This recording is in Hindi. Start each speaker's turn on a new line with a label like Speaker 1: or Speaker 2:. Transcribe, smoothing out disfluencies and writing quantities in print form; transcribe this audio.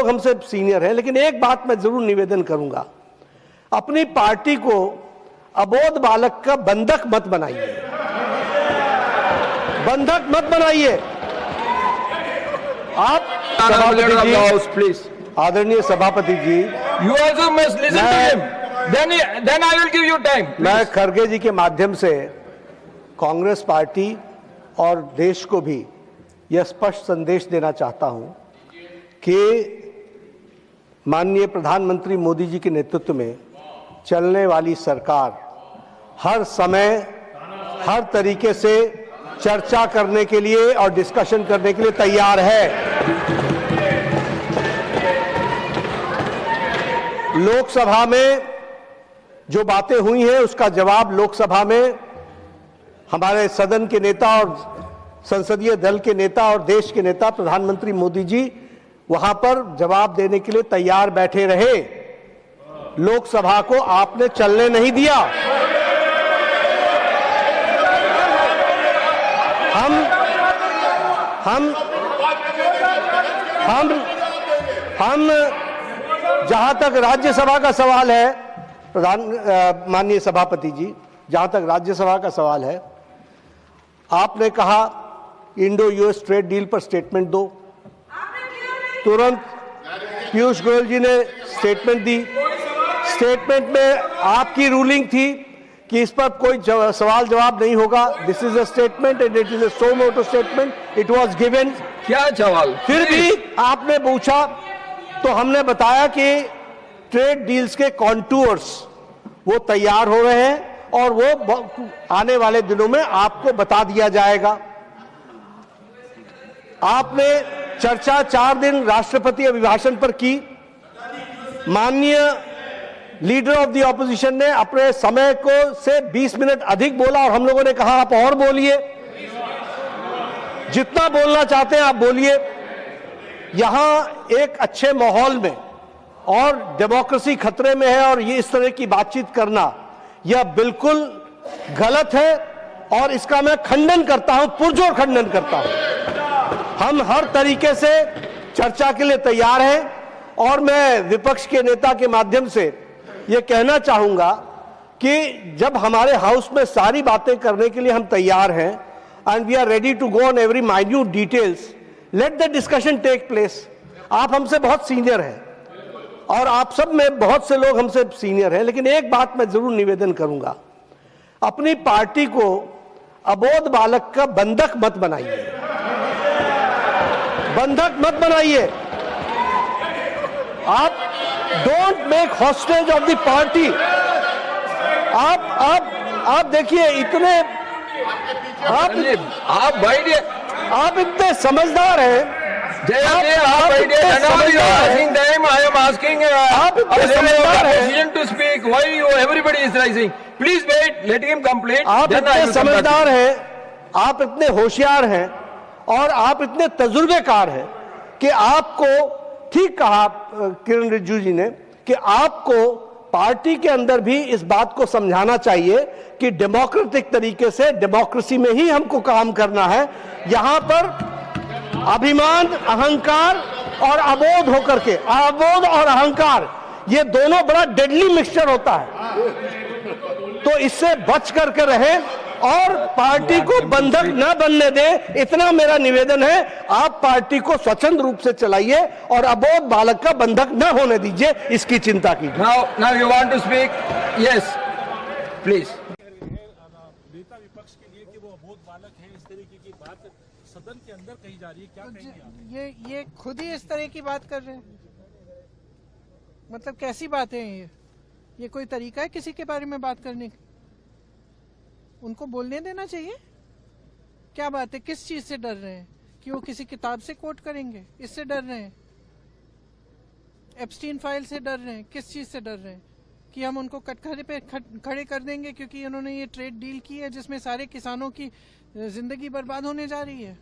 Speaker 1: लोग हमसे सीनियर हैं, लेकिन एक बात मैं जरूर निवेदन करूंगा, अपनी पार्टी को अबोध बालक का बंधक मत बनाइए, बंधक मत बनाइए। आप
Speaker 2: प्लीज,
Speaker 1: आदरणीय सभापति जी,
Speaker 2: you also must listen to him, then I will give you time.
Speaker 1: मैं खड़गे जी के माध्यम से कांग्रेस पार्टी और देश को भी यह स्पष्ट संदेश देना चाहता हूं कि माननीय प्रधानमंत्री मोदी जी के नेतृत्व में चलने वाली सरकार हर समय हर तरीके से चर्चा करने के लिए और डिस्कशन करने के लिए तैयार है। लोकसभा में जो बातें हुई हैं उसका जवाब लोकसभा में हमारे सदन के नेता और संसदीय दल के नेता और देश के नेता प्रधानमंत्री मोदी जी वहां पर जवाब देने के लिए तैयार बैठे रहे। लोकसभा को आपने चलने नहीं दिया। हम जहां तक राज्यसभा का सवाल है, माननीय सभापति जी, जहां तक राज्यसभा का सवाल है, आपने कहा इंडो यूएस ट्रेड डील पर स्टेटमेंट दो। तुरंत पीयूष गोयल जी ने स्टेटमेंट दी। स्टेटमेंट में आपकी रूलिंग थी कि इस पर कोई सवाल जवाब नहीं होगा। This is a statement and it is a suo motu statement, it was given.
Speaker 2: क्या सवाल?
Speaker 1: फिर भी आपने पूछा तो हमने बताया कि ट्रेड डील्स के कॉन्टूर्स वो तैयार हो रहे हैं और वो आने वाले दिनों में आपको बता दिया जाएगा। आपने चर्चा 4 दिन राष्ट्रपति अभिभाषण पर की। माननीय लीडर ऑफ द ऑपोजिशन ने अपने समय को से 20 मिनट अधिक बोला और हम लोगों ने कहा आप और बोलिए, जितना बोलना चाहते हैं आप बोलिए। यहां एक अच्छे माहौल में और डेमोक्रेसी खतरे में है और ये इस तरह की बातचीत करना यह बिल्कुल गलत है और इसका मैं खंडन करता हूं, पुरजोर खंडन करता हूं। हम हर तरीके से चर्चा के लिए तैयार हैं और मैं विपक्ष के नेता के माध्यम से यह कहना चाहूंगा कि जब हमारे हाउस में सारी बातें करने के लिए हम तैयार हैं and we are ready to go on every minute details, let the discussion take place. आप हमसे बहुत सीनियर हैं और आप सब में बहुत से लोग हमसे सीनियर हैं, लेकिन एक बात मैं जरूर निवेदन करूंगा, अपनी पार्टी को अबोध बालक का बंधक मत बनाइए, बंधक मत बनाइए। आप don't make hostage of the party. आप देखिए इतने आप इतने समझदार हैं, आप इतने समझदार हैं, आप इतने होशियार हैं और आप इतने तजुर्बेकार हैं कि आपको, ठीक कहा किरण रिजिजू जी ने, कि आपको पार्टी के अंदर भी इस बात को समझाना चाहिए कि डेमोक्रेटिक तरीके से डेमोक्रेसी में ही हमको काम करना है। यहां पर अभिमान, अहंकार और अबोध होकर के, अबोध और अहंकार ये दोनों बड़ा डेडली मिक्सचर होता है, तो इससे बच करके रहें और पार्टी को बंधक न बनने दें, इतना मेरा निवेदन है। आप पार्टी को स्वतंत्र रूप से चलाइए और अबोध बालक का बंधक न होने दीजिए, इसकी चिंता कीजिए।
Speaker 2: Now you want to speak? Yes, please.
Speaker 3: नेता विपक्ष के लिए कि वो अबोध बालक है, इस तरीके की बात सदन के अंदर कही जा रही है, क्या कहेंगे आप?
Speaker 4: ये खुद ही इस तरह की बात कर रहे हैं, मतलब कैसी बातें हैं ये कोई तरीका है किसी के बारे में बात करने का? उनको बोलने देना चाहिए। क्या बात है, किस चीज से डर रहे हैं? कि वो किसी किताब से कोट करेंगे, इससे डर रहे हैं? एप्स्टीन फाइल से डर रहे हैं? किस चीज से डर रहे हैं? कि हम उनको कटघरे पे खड़े कर देंगे क्योंकि उन्होंने ये ट्रेड डील की है जिसमें सारे किसानों की जिंदगी बर्बाद होने जा रही है?